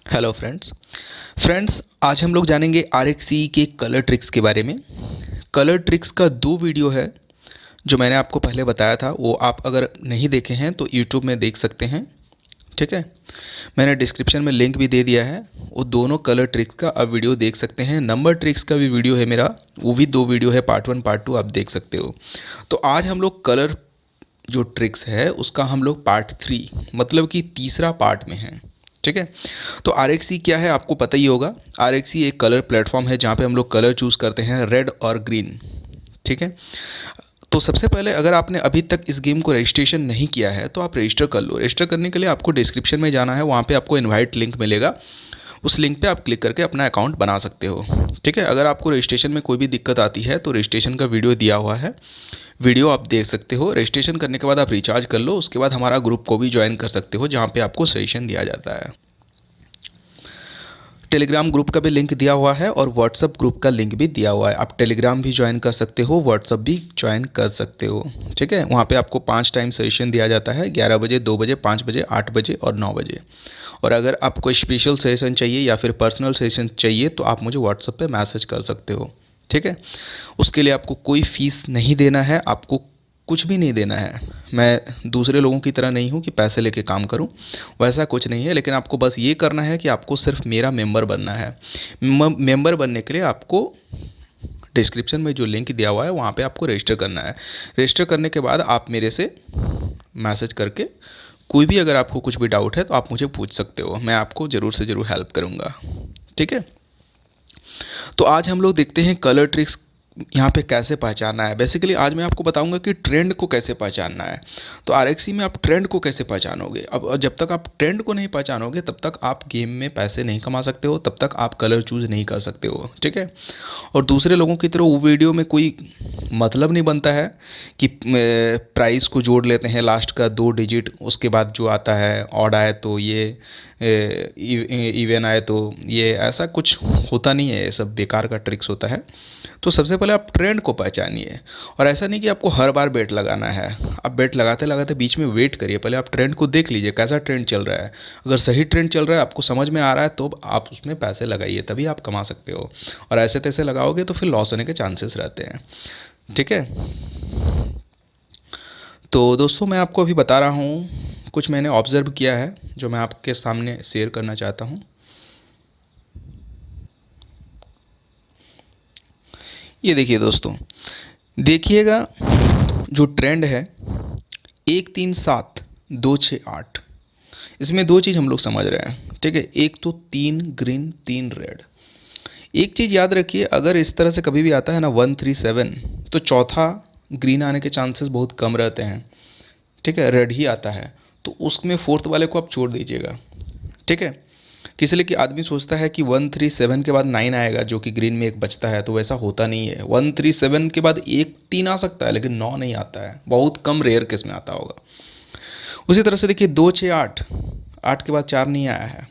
Hello friends आज हम लोग जानेंगे RxE के कलर ट्रिक्स के बारे में। कलर ट्रिक्स का दो वीडियो है जो मैंने आपको पहले बताया था, वो आप अगर नहीं देखे हैं तो यूट्यूब में देख सकते हैं। ठीक है, मैंने डिस्क्रिप्शन में लिंक भी दे दिया है, वो दोनों कलर ट्रिक्स का आप वीडियो देख सकते हैं। नंबर ट्रिक्स का भी वीडियो है मेरा, वो भी दो वीडियो है, पार्ट 1 पार्ट 2 आप देख सकते हो। तो आज हम लोग कलर जो ट्रिक्स है उसका हम लोग पार्ट 3 मतलब कि तीसरा पार्ट में हैं। ठीक है, तो RxE क्या है आपको पता ही होगा। RxE एक कलर प्लेटफॉर्म है जहाँ पे हम लोग कलर चूज़ करते हैं, रेड और ग्रीन। ठीक है, तो सबसे पहले अगर आपने अभी तक इस गेम को रजिस्ट्रेशन नहीं किया है तो आप रजिस्टर कर लो। रजिस्टर करने के लिए आपको डिस्क्रिप्शन में जाना है, वहाँ पे आपको इनवाइट लिंक मिलेगा, उस लिंक पे आप क्लिक करके अपना अकाउंट बना सकते हो। ठीक है, अगर आपको रजिस्ट्रेशन में कोई भी दिक्कत आती है तो रजिस्ट्रेशन का वीडियो दिया हुआ है, वीडियो आप देख सकते हो। रजिस्ट्रेशन करने के बाद आप रिचार्ज कर लो, उसके बाद हमारा ग्रुप को भी ज्वाइन कर सकते हो जहाँ पे आपको सजेशन दिया जाता है। टेलीग्राम ग्रुप का भी लिंक दिया हुआ है और व्हाट्सअप ग्रुप का लिंक भी दिया हुआ है, आप टेलीग्राम भी ज्वाइन कर सकते हो, व्हाट्सअप भी ज्वाइन कर सकते हो। ठीक है, वहाँ पे आपको 5 टाइम सेशन दिया जाता है, 11 बजे, 2 बजे, 5 बजे, 8 बजे और 9 बजे। और अगर आपको स्पेशल सेशन चाहिए या फिर पर्सनल सेशन चाहिए तो आप मुझे व्हाट्सअप पे मैसेज कर सकते हो। ठीक है, उसके लिए आपको कोई फ़ीस नहीं देना है, आपको कुछ भी नहीं देना है। मैं दूसरे लोगों की तरह नहीं हूँ कि पैसे लेके काम करूँ, वैसा कुछ नहीं है। लेकिन आपको बस ये करना है कि आपको सिर्फ मेरा मेंबर बनना है। मेंबर बनने के लिए आपको डिस्क्रिप्शन में जो लिंक दिया हुआ है वहाँ पे आपको रजिस्टर करना है। रजिस्टर करने के बाद आप मेरे से मैसेज करके कोई भी अगर आपको कुछ भी डाउट है तो आप मुझे पूछ सकते हो, मैं आपको ज़रूर से ज़रूर हेल्प करूँगा। ठीक है, तो आज हम लोग देखते हैं कलर ट्रिक्स यहाँ पे कैसे पहचानना है। बेसिकली आज मैं आपको बताऊंगा कि ट्रेंड को कैसे पहचानना है। तो RxE में आप ट्रेंड को कैसे पहचानोगे। अब जब तक आप ट्रेंड को नहीं पहचानोगे तब तक आप गेम में पैसे नहीं कमा सकते हो, तब तक आप कलर चूज़ नहीं कर सकते हो। ठीक है, और दूसरे लोगों की तरह वो वीडियो में कोई मतलब नहीं बनता है कि प्राइस को जोड़ लेते हैं लास्ट का 2 डिजिट, उसके बाद जो आता है ऑड आए तो ये इवन आए तो ये, ऐसा कुछ होता नहीं है, ये सब बेकार का ट्रिक्स होता है। तो सबसे पहले आप ट्रेंड को पहचानिए, और ऐसा नहीं कि आपको हर बार बेट लगाना है। आप बेट लगाते लगाते बीच में वेट करिए, पहले आप ट्रेंड को देख लीजिए कैसा ट्रेंड चल रहा है। अगर सही ट्रेंड चल रहा है, आपको समझ में आ रहा है, तो आप उसमें पैसे लगाइए, तभी आप कमा सकते हो। और ऐसे तैसे लगाओगे तो फिर लॉस होने के चांसेस रहते हैं। ठीक है, तो दोस्तों मैं आपको अभी बता रहा हूँ, कुछ मैंने ऑब्ज़र्व किया है जो मैं आपके सामने शेयर करना चाहता हूँ। ये देखिए दोस्तों, देखिएगा जो ट्रेंड है 1 3 7 2 6 8, इसमें दो चीज़ हम लोग समझ रहे हैं। ठीक है, एक तो 3 ग्रीन 3 रेड। एक चीज़ याद रखिए, अगर इस तरह से कभी भी आता है ना 1 3 7, तो चौथा ग्रीन आने के चांसेस बहुत कम रहते हैं। ठीक है, रेड ही आता है, तो उसमें फोर्थ वाले को आप छोड़ दीजिएगा। ठीक है, किसी लिए कि आदमी सोचता है कि 1 3 7 के बाद 9 आएगा जो कि ग्रीन में एक बचता है, तो वैसा होता नहीं है। 1 3 7 के बाद 1 3 आ सकता है लेकिन 9 नहीं आता है, बहुत कम रेयर केस में आता होगा। उसी तरह से देखिए 2 6 8, 8 के बाद 4 नहीं आया है।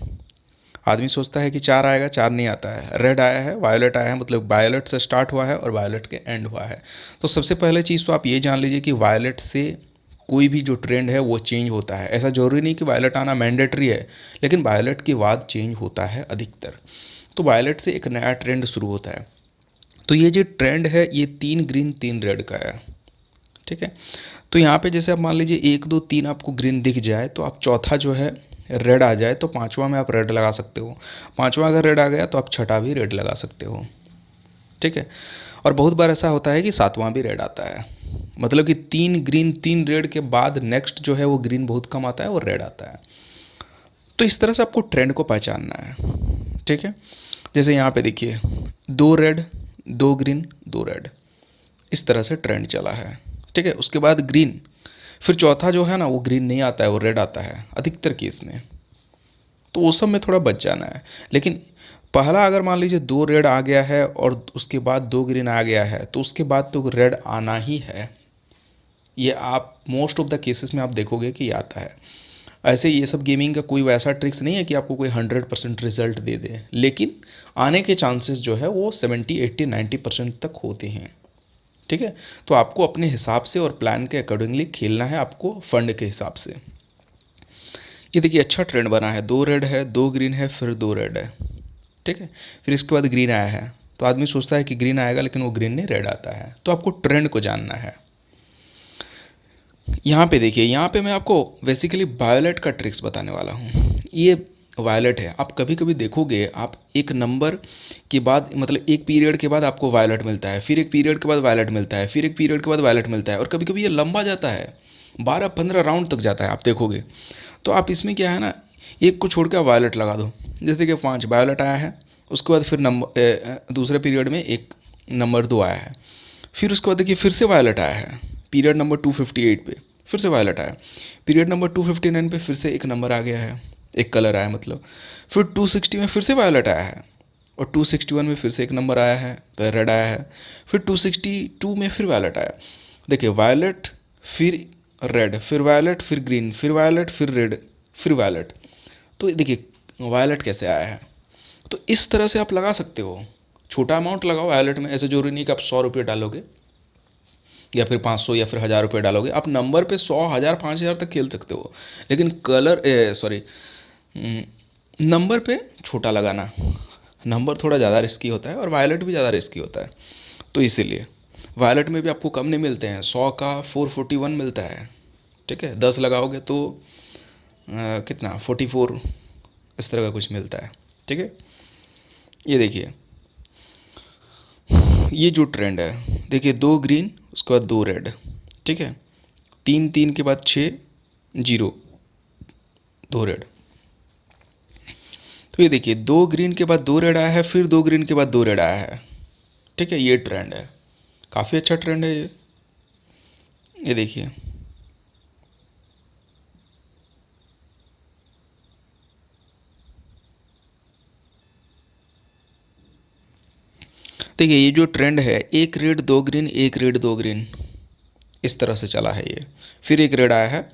आदमी सोचता है कि 4 आएगा, 4 नहीं आता है। रेड आया है, वायलेट आया है, मतलब वायलेट से स्टार्ट हुआ है और वायलेट के एंड हुआ है। तो सबसे पहले चीज़ तो आप ये जान लीजिए कि वायलेट से कोई भी जो ट्रेंड है वो चेंज होता है। ऐसा ज़रूरी नहीं कि वायलेट आना मैंडेटरी है, लेकिन वायलेट के बाद चेंज होता है अधिकतर। तो वायलेट से एक नया ट्रेंड शुरू होता है। तो ये जो ट्रेंड है ये 3 ग्रीन 3 रेड का है। ठीक है, तो यहाँ पे जैसे आप मान लीजिए 1 2 3 आपको ग्रीन दिख जाए, तो आप चौथा जो है रेड आ जाए तो पांचवा में आप रेड लगा सकते हो। पांचवा अगर रेड आ गया तो आप छठा भी रेड लगा सकते हो। ठीक है, और बहुत बार ऐसा होता है कि सातवां भी रेड आता है, मतलब कि 3 ग्रीन 3 रेड के बाद नेक्स्ट जो है वो ग्रीन बहुत कम आता है और रेड आता है। तो इस तरह से आपको ट्रेंड को पहचानना है। ठीक है, जैसे यहाँ पे देखिए 2 रेड 2 ग्रीन 2 रेड, इस तरह से ट्रेंड चला है। ठीक है, उसके बाद ग्रीन, फिर चौथा जो है ना वो ग्रीन नहीं आता है, वो रेड आता है अधिकतर केस में। तो उस सब में थोड़ा बच जाना है। लेकिन पहला अगर मान लीजिए 2 रेड आ गया है और उसके बाद 2 ग्रीन आ गया है, तो उसके बाद तो रेड आना ही है। ये आप मोस्ट ऑफ द केसेस में आप देखोगे कि ये आता है। ऐसे ये सब गेमिंग का कोई वैसा ट्रिक्स नहीं है कि आपको कोई 100% रिजल्ट दे दे, लेकिन आने के चांसेस जो है वो 70 80 90% तक होते हैं। ठीक है, तो आपको अपने हिसाब से और प्लान के अकॉर्डिंगली खेलना है, आपको फंड के हिसाब से। ये देखिए अच्छा ट्रेंड बना है, 2 रेड है, 2 ग्रीन है, फिर 2 रेड है, ठीक है। फिर इसके बाद ग्रीन आया है, तो आदमी सोचता है कि ग्रीन आएगा, लेकिन वो ग्रीन नहीं, रेड आता है। तो आपको ट्रेंड को जानना है। यहाँ पे देखिए, यहाँ पे मैं आपको बेसिकली वायलेट का ट्रिक्स बताने वाला हूँ। ये वायलेट है, आप कभी कभी देखोगे, आप एक नंबर के बाद, मतलब एक पीरियड के बाद आपको वायलेट मिलता है, फिर एक पीरियड के बाद वायलेट मिलता है, फिर एक पीरियड के बाद वायलेट मिलता है, और कभी कभी ये लंबा जाता है, 12-15 राउंड तक जाता है, आप देखोगे। तो आप इसमें क्या है ना, एक को छोड़ के आप वायलेट लगा दो। जैसे कि 5 वायलेट आया है, उसके बाद फिर नंबर दूसरे पीरियड में एक नंबर 2 आया है, फिर उसके बाद देखिए फिर से वायलेट आया है, पीरियड नंबर 258 पे फिर से वायलेट आया, पीरियड नंबर 259 पे फिर से एक नंबर आ गया है, एक कलर आया मतलब, फिर 260 में फिर से वायलेट आया है, और 261 में फिर से एक नंबर आया है, तो रेड आया है, फिर 262 में फिर वायलेट आया। देखिए वायलेट, फिर रेड, फिर वायलेट, फिर ग्रीन, फिर वायलेट, फिर रेड, फिर वायलेट। तो देखिए वायलेट कैसे आया है। तो इस तरह से आप लगा सकते हो, छोटा अमाउंट लगाओ वायलेट में, ऐसे जरूरी नहीं कि आप 100 रुपये डालोगे या फिर 500 या फिर 1000 रुपये डालोगे। आप नंबर पे 100, 1000, 5000 तक खेल सकते हो, लेकिन कलर सॉरी नंबर पे छोटा लगाना, नंबर थोड़ा ज़्यादा रिस्की होता है, और वायलेट भी ज़्यादा रिस्की होता है। तो इसीलिए वायलेट में भी आपको कम नहीं मिलते हैं, 100 का 441 मिलता है, ठीक है। 10 लगाओगे तो कितना 44 इस तरह का कुछ मिलता है, ठीक है। ये देखिए, ये जो ट्रेंड है, देखिए 2 ग्रीन, उसके बाद 2 रेड, ठीक है, 3 3 के बाद 6 जीरो, 2 रेड। तो ये देखिए 2 ग्रीन के बाद 2 रेड आया है, फिर 2 ग्रीन के बाद 2 रेड आया है, ठीक है। ये ट्रेंड है, काफ़ी अच्छा ट्रेंड है ये देखिए। देखिए ये जो ट्रेंड है, एक रेड 2 ग्रीन, एक रेड 2 ग्रीन, इस तरह से चला है ये। फिर एक रेड आया है,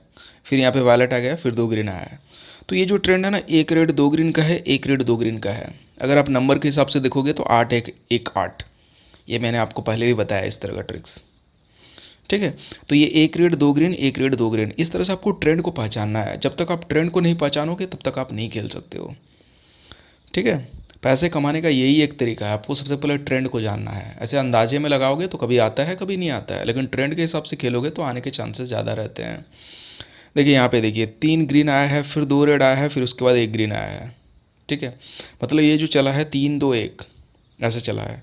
फिर यहाँ पे वायलेट आ गया, फिर 2 ग्रीन आया है। तो ये जो ट्रेंड है ना, एक रेड 2 ग्रीन का है, एक रेड 2 ग्रीन का है। अगर आप नंबर के हिसाब से देखोगे तो 8 1 1 8, ये मैंने आपको पहले भी बताया इस तरह का ट्रिक्स, ठीक है। तो ये एक रेड 2 ग्रीन, एक रेड 2 ग्रीन, इस तरह से आपको ट्रेंड को पहचानना है। जब तक आप ट्रेंड को नहीं पहचानोगे तब तक आप नहीं खेल सकते हो, ठीक है। पैसे कमाने का यही एक तरीका है, आपको सबसे पहले ट्रेंड को जानना है। ऐसे अंदाजे में लगाओगे तो कभी आता है, कभी नहीं आता है, लेकिन ट्रेंड के हिसाब से खेलोगे तो आने के चांसेस ज़्यादा रहते हैं। देखिए यहाँ पे देखिए 3 ग्रीन आया है, फिर 2 रेड आया है, फिर उसके बाद एक ग्रीन आया है, ठीक है। मतलब ये जो चला है 3 2 1 ऐसे चला है,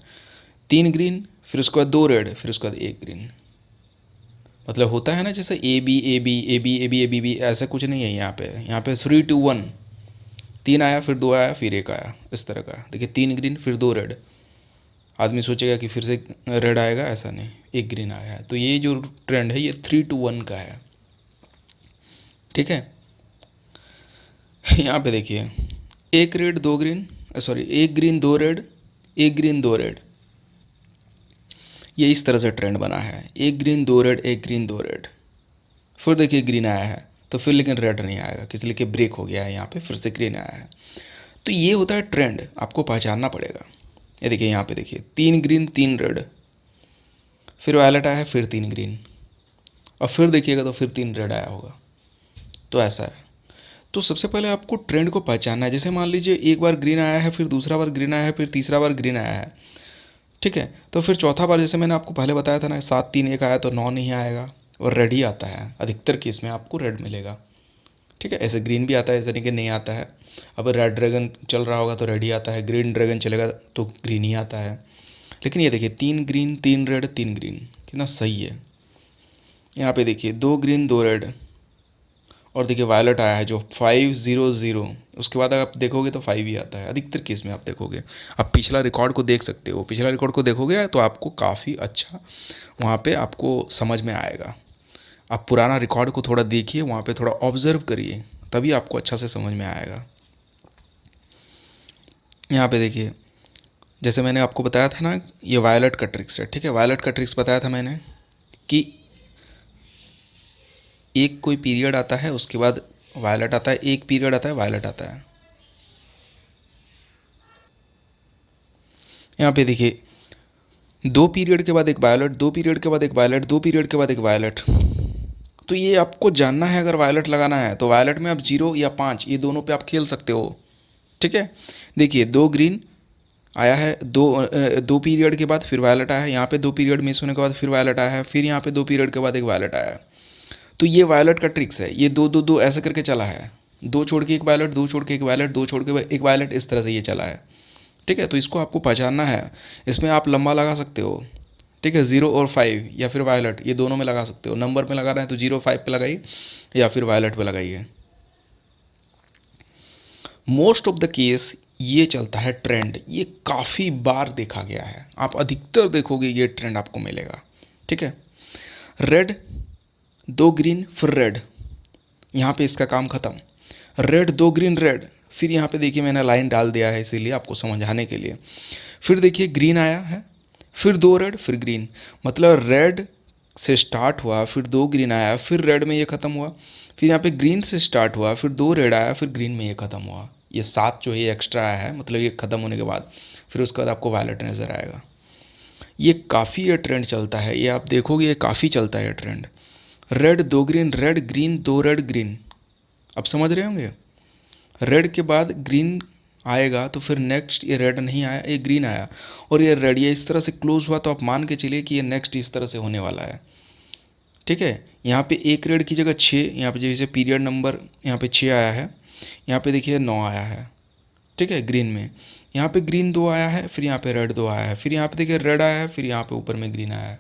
3 ग्रीन, फिर उसके बाद 2 रेड, फिर उसके बाद एक ग्रीन। मतलब होता है ना जैसे A B A B A B A B A B B, ऐसा कुछ नहीं है यहाँ पे 3 2 1, 3 आया, फिर 2 आया, फिर एक आया, इस तरह का। देखिए 3 ग्रीन, फिर 2 रेड, आदमी सोचेगा कि फिर से रेड आएगा, ऐसा नहीं, एक ग्रीन आया है। तो ये जो ट्रेंड है ये 3 2 1 का है, ठीक है। यहाँ पे देखिए एक रेड 2 ग्रीन, सॉरी एक ग्रीन 2 रेड, एक ग्रीन 2 रेड, ये इस तरह से ट्रेंड बना है, एक ग्रीन 2 रेड, एक ग्रीन 2 रेड। फिर देखिए ग्रीन आया है, तो फिर लेकिन रेड नहीं आएगा, किस लिए कि ब्रेक हो गया है यहाँ पे, फिर से ग्रीन आया है। तो ये होता है ट्रेंड, आपको पहचानना पड़ेगा। ये देखिए यहाँ पे देखिए 3 ग्रीन 3 रेड, फिर वायलेट आया है, फिर 3 ग्रीन, और फिर देखिएगा तो फिर 3 रेड आया होगा। तो ऐसा है। तो सबसे पहले आपको ट्रेंड को पहचानना है। जैसे मान लीजिए एक बार ग्रीन आया है, फिर दूसरा बार ग्रीन आया है, फिर तीसरा बार ग्रीन आया है, ठीक है। तो फिर चौथा बार, जैसे मैंने आपको पहले बताया था ना, 7 3 1 आया तो 9 नहीं आएगा, और रेड ही आता है, अधिकतर केस में आपको रेड मिलेगा, ठीक है। ऐसे ग्रीन भी आता है, ऐसा नहीं कि नहीं आता है। अब रेड ड्रैगन चल रहा होगा तो रेड ही आता है, ग्रीन ड्रैगन चलेगा तो ग्रीन ही आता है। लेकिन ये देखिए 3 ग्रीन 3 रेड 3 ग्रीन, कितना सही है। यहाँ पे देखिए 2 ग्रीन 2 रेड, और देखिए वायलेट आया है जो 5 0 0, उसके बाद आप देखोगे तो 5 ही आता है, अधिकतर केस में आप देखोगे। आप पिछला रिकॉर्ड को देख सकते हो, पिछला रिकॉर्ड को देखोगे तो आपको काफ़ी अच्छा वहाँ पे आपको समझ में आएगा। आप पुराना रिकॉर्ड को थोड़ा देखिए, वहाँ पे थोड़ा ऑब्जर्व करिए, तभी आपको अच्छा से समझ में आएगा। यहाँ पे देखिए जैसे मैंने आपको बताया था ना, ये वायलेट का ट्रिक्स है, ठीक है। वायलेट का ट्रिक्स बताया था मैंने कि एक कोई पीरियड आता है, उसके बाद वायलेट आता है, एक पीरियड आता है, वायलेट आता है। यहाँ पे देखिए 2 पीरियड के बाद एक वायलेट, 2 पीरियड के बाद एक वायलेट, 2 पीरियड के बाद एक वायलेट, तो ये आपको जानना है, अगर वायलेट लगाना है तो वायलेट में आप 0 या 5 ये दोनों पे आप खेल सकते हो। ठीक है, देखिए 2 ग्रीन आया है, दो पीरियड के बाद फिर वायलेट आया है, यहाँ पे 2 पीरियड मिस होने के बाद फिर वायलेट आया है, फिर यहाँ पे 2 पीरियड के बाद एक वायलेट आया है। तो ये वायलेट का ट्रिक्स है, ये दो दो दो ऐसे करके चला है, 2 छोड़ के एक वायलेट, 2 छोड़ के एक वायलेट, 2 छोड़ के एक वायलेट, इस तरह से ये चला है। ठीक है, तो इसको आपको पहचानना है। इसमें आप लंबा लगा सकते हो। ठीक है, 0 और 5 या फिर वायलेट ये दोनों में लगा सकते हो। नंबर में लगा रहे हैं तो 0 5 पे लगाइए या फिर वायलेट पे लगाइए। मोस्ट ऑफ द केस ये चलता है ट्रेंड, ये काफ़ी बार देखा गया है, आप अधिकतर देखोगे ये ट्रेंड आपको मिलेगा। ठीक है, रेड 2 ग्रीन फिर रेड, यहाँ पे इसका काम ख़त्म। रेड 2 ग्रीन रेड, फिर यहाँ पे देखिए मैंने लाइन डाल दिया है इसीलिए आपको समझाने के लिए। फिर देखिए ग्रीन आया है, फिर 2 रेड फिर ग्रीन, मतलब रेड से स्टार्ट हुआ फिर 2 ग्रीन आया फिर रेड में ये ख़त्म हुआ, फिर यहाँ पे ग्रीन से स्टार्ट हुआ फिर 2 रेड आया फिर ग्रीन में ये ख़त्म हुआ। ये 7 जो है एक्स्ट्रा आया है, मतलब ये ख़त्म होने के बाद फिर उसके बाद आपको वायलेट नज़र आएगा। ये काफ़ी ये ट्रेंड चलता है, ये आप देखोगे ये काफ़ी चलता है ये trend. Red 2 green red green 2 red green, अब समझ रहे होंगे। रेड के बाद ग्रीन आएगा तो फिर नेक्स्ट ये रेड नहीं आया, ये ग्रीन आया और ये रेड, ये इस तरह से क्लोज हुआ तो आप मान के चलिए कि ये नेक्स्ट इस तरह से होने वाला है। ठीक है, यहाँ पे एक रेड की जगह 6, यहाँ पे जैसे पीरियड नंबर यहाँ पे 6 आया है, यहाँ पे देखिए 9 आया है। ठीक है, ग्रीन में यहाँ पे ग्रीन 2 आया है, फिर यहाँ पे रेड 2 आया है, फिर यहाँ पे देखिए रेड आया है, फिर यहाँ पे ऊपर में ग्रीन आया है।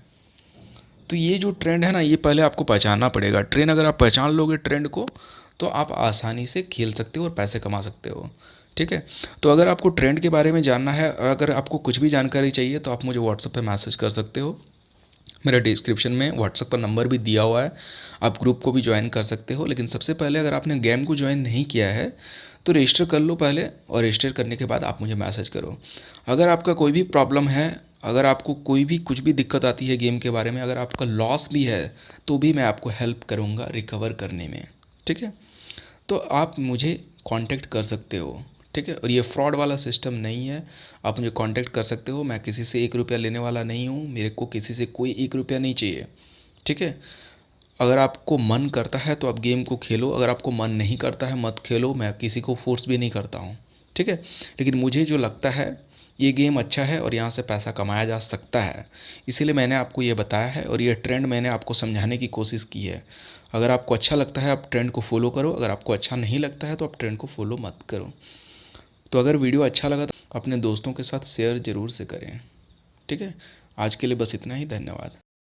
तो ये जो ट्रेंड है ना, ये पहले आपको पहचानना पड़ेगा। ट्रेंड अगर आप पहचान लोगे ट्रेंड को तो आप आसानी से खेल सकते हो और पैसे कमा सकते हो। ठीक है, तो अगर आपको ट्रेंड के बारे में जानना है और अगर आपको कुछ भी जानकारी चाहिए तो आप मुझे व्हाट्सएप पे मैसेज कर सकते हो। मेरा डिस्क्रिप्शन में व्हाट्सएप पर नंबर भी दिया हुआ है, आप ग्रुप को भी ज्वाइन कर सकते हो। लेकिन सबसे पहले अगर आपने गेम को ज्वाइन नहीं किया है तो रजिस्टर कर लो पहले, और रजिस्टर करने के बाद आप मुझे मैसेज करो। अगर आपका कोई भी प्रॉब्लम है, अगर आपको कोई भी कुछ भी दिक्कत आती है गेम के बारे में, अगर आपका लॉस भी है तो भी मैं आपको हेल्प करूँगा रिकवर करने में। ठीक है, तो आप मुझे कांटेक्ट कर सकते हो। ठीक है, और ये फ्रॉड वाला सिस्टम नहीं है, आप मुझे कांटेक्ट कर सकते हो। मैं किसी से 1 रुपया लेने वाला नहीं हूँ, मेरे को किसी से कोई 1 रुपया नहीं चाहिए। ठीक है, अगर आपको मन करता है तो आप गेम को खेलो, अगर आपको मन नहीं करता है मत खेलो, मैं किसी को फोर्स भी नहीं करता हूँ। ठीक है, लेकिन मुझे जो लगता है ये गेम अच्छा है और यहाँ से पैसा कमाया जा सकता है, इसीलिए मैंने आपको ये बताया है और ये ट्रेंड मैंने आपको समझाने की कोशिश की है। अगर आपको अच्छा लगता है आप ट्रेंड को फॉलो करो, अगर आपको अच्छा नहीं लगता है तो आप ट्रेंड को फॉलो मत करो। तो अगर वीडियो अच्छा लगा तो अपने दोस्तों के साथ शेयर ज़रूर से करें। ठीक है, आज के लिए बस इतना ही, धन्यवाद।